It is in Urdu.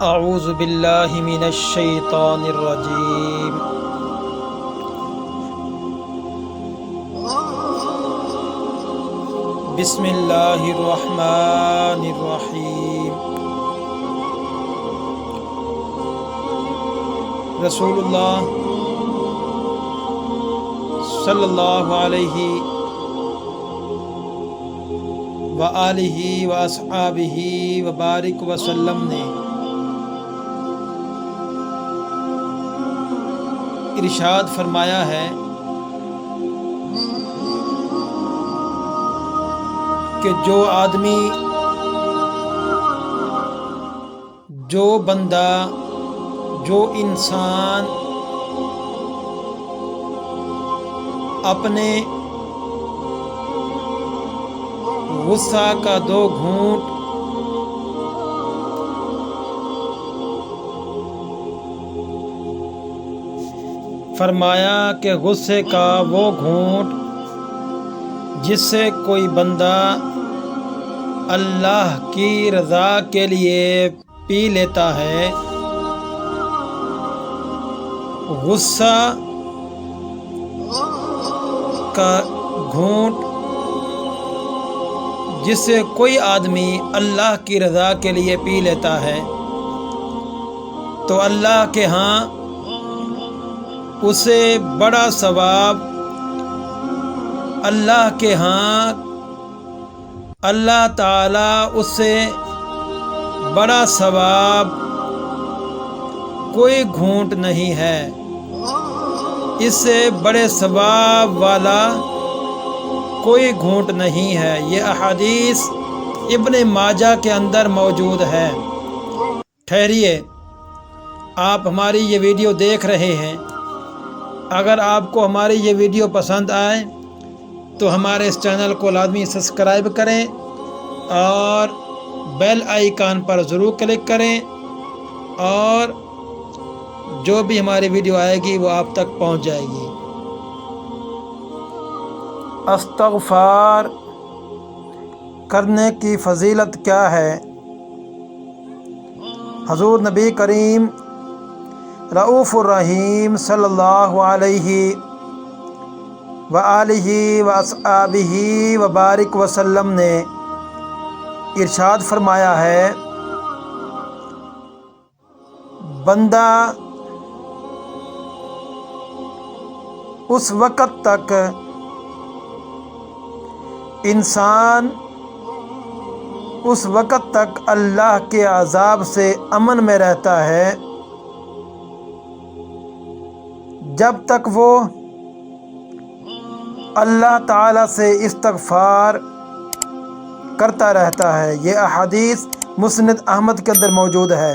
اعوذ باللہ من الشیطان الرجیم بسم اللہ الرحمن الرحیم۔ رسول اللہ صلی اللہ علیہ وآلہ واصحابہ وبارک وسلم نے ارشاد فرمایا ہے کہ جو آدمی، جو بندہ، جو انسان اپنے غصہ کا 2 گھونٹ فرمایا کہ غصے کا وہ گھونٹ جس سے کوئی بندہ اللہ کی رضا کے لیے پی لیتا ہے، غصہ کا گھونٹ جس سے کوئی آدمی اللہ کی رضا کے لیے پی لیتا ہے تو اللہ کے ہاں اسے بڑا ثواب، اللہ کے ہاں اللہ تعالیٰ اس سے بڑا ثواب کوئی گھونٹ نہیں ہے، اس سے بڑے ثواب والا کوئی گھونٹ نہیں ہے۔ یہ احادیث ابن ماجہ کے اندر موجود ہے۔ ٹھہریے، آپ ہماری یہ ویڈیو دیکھ رہے ہیں، اگر آپ کو ہماری یہ ویڈیو پسند آئے تو ہمارے اس چینل کو لازمی سبسکرائب کریں اور بیل آئیکن پر ضرور کلک کریں، اور جو بھی ہماری ویڈیو آئے گی وہ آپ تک پہنچ جائے گی۔ استغفار کرنے کی فضیلت کیا ہے؟ حضور نبی کریم رؤوف الرحیم صلی اللہ علیہ وآلہ واصحابہ وبارک وسلم نے ارشاد فرمایا ہے، بندہ اس وقت تک، انسان اس وقت تک اللہ کے عذاب سے امن میں رہتا ہے جب تک وہ اللہ تعالیٰ سے استغفار کرتا رہتا ہے۔ یہ احادیث مسند احمد کے اندر موجود ہے۔